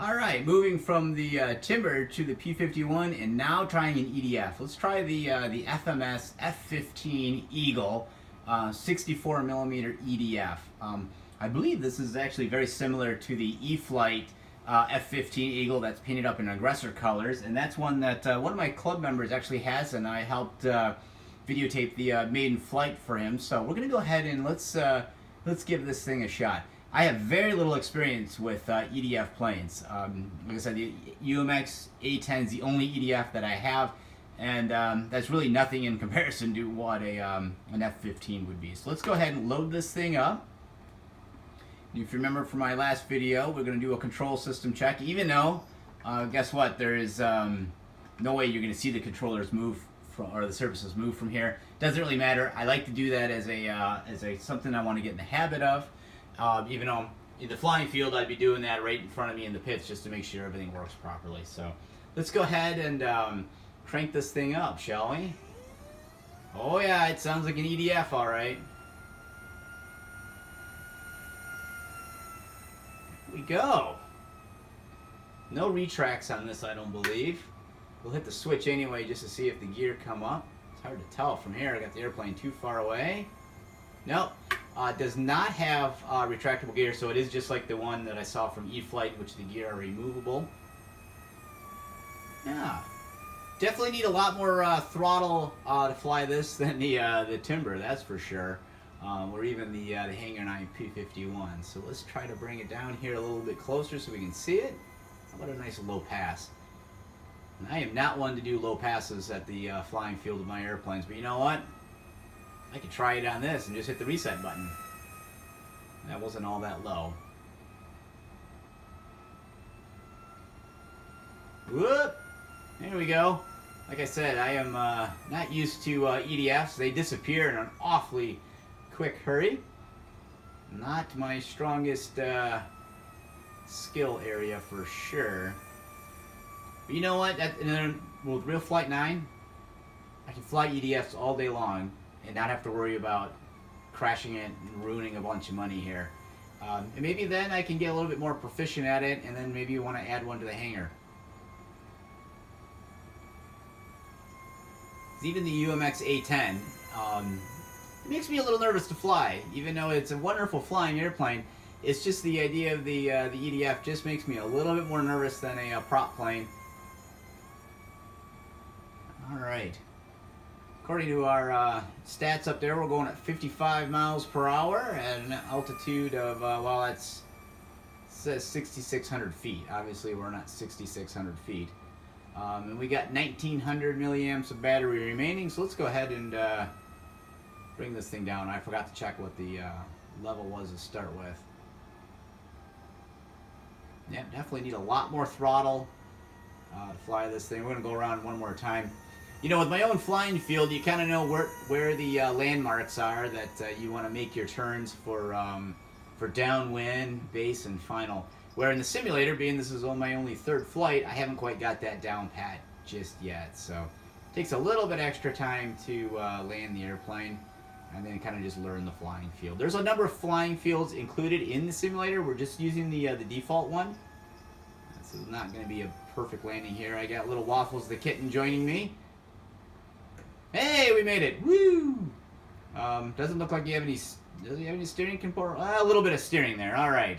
All right, moving from the Timber to the P-51 and now trying an EDF. Let's try the FMS F-15 Eagle 64 millimeter EDF. I believe this is actually very similar to the E-Flight F-15 Eagle that's painted up in aggressor colors, and that's one that one of my club members actually has, and I helped videotape the maiden flight for him. So we're gonna go ahead and let's give this thing a shot. I have very little experience with EDF planes. Like I said, the UMX A10 is the only EDF that I have, and that's really nothing in comparison to what an F-15 would be. So let's go ahead and load this thing up. If you remember from my last video, we're going to do a control system check, even though, guess what, there is no way you're going to see the controllers move from, or the surfaces move from here. Doesn't really matter. I like to do that as a something I want to get in the habit of. Even though in the flying field I'd be doing that right in front of me in the pits just to make sure everything works properly. So let's go ahead and crank this thing up, shall we? Oh yeah, it sounds like an EDF, all right. Here we go. No retracts on this, I don't believe. We'll hit the switch anyway just to see if the gear come up. It's hard to tell from here. I got the airplane too far away. Nope. Does not have retractable gear, so it is just like the one that I saw from E-Flight, which the gear are removable. Yeah, definitely need a lot more throttle to fly this than the Timber, that's for sure, or even the Hangar 9 P-51. So let's try to bring it down here a little bit closer so we can see it. How about a nice low pass? And I am not one to do low passes at the flying field of my airplanes, but you know what? I could try it on this and just hit the reset button. That wasn't all that low. Whoop! There we go. Like I said, I am not used to EDFs. They disappear in an awfully quick hurry. Not my strongest skill area for sure. But you know what? With RealFlight 9, I can fly EDFs all day long and not have to worry about crashing it and ruining a bunch of money here. And maybe then I can get a little bit more proficient at it, and then maybe you want to add one to the hangar. Even the UMX A10, it makes me a little nervous to fly, even though it's a wonderful flying airplane. It's just the idea of the EDF just makes me a little bit more nervous than a prop plane. All right. According to our stats up there, we're going at 55 miles per hour at an altitude of, well, it says 6,600 feet. Obviously, we're not 6,600 feet. And we got 1,900 milliamps of battery remaining, so let's go ahead and bring this thing down. I forgot to check what the level was to start with. Yeah, definitely need a lot more throttle to fly this thing. We're going to go around one more time. You know, with my own flying field, you kind of know where the landmarks are that you want to make your turns for downwind, base, and final. Where in the simulator, being this is my only third flight, I haven't quite got that down pat just yet. So it takes a little bit extra time to land the airplane and then kind of just learn the flying field. There's a number of flying fields included in the simulator. We're just using the default one. This is not going to be a perfect landing here. I got little Waffles the kitten joining me. Hey, we made it! Woo! Doesn't look like you have any. Does he have any steering component? A little bit of steering there. All right.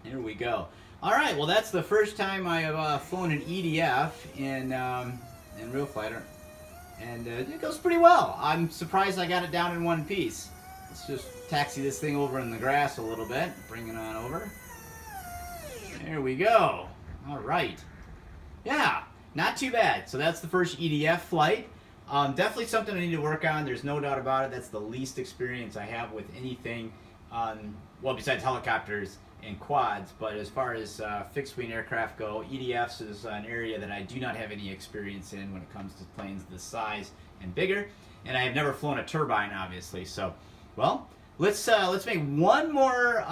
Here we go. All right. Well, that's the first time I have flown an EDF in RealFlight, and it goes pretty well. I'm surprised I got it down in one piece. Let's just taxi this thing over in the grass a little bit. Bring it on over. There we go. All right. Yeah, not too bad. So that's the first EDF flight. Definitely something I need to work on. There's no doubt about it. That's the least experience I have with anything, well, besides helicopters and quads. But as far as fixed-wing aircraft go, EDFs is an area that I do not have any experience in when it comes to planes this size and bigger. And I have never flown a turbine, obviously. So, well, let's make one more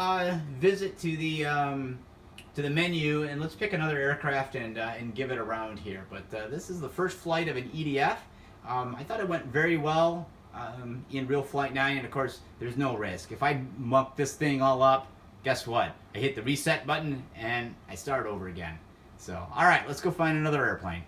visit to the menu, and let's pick another aircraft and give it a round here. But this is the first flight of an EDF. I thought it went very well in RealFlight 9, and of course, there's no risk. If I muck this thing all up, guess what? I hit the reset button and I start over again. So, all right, let's go find another airplane.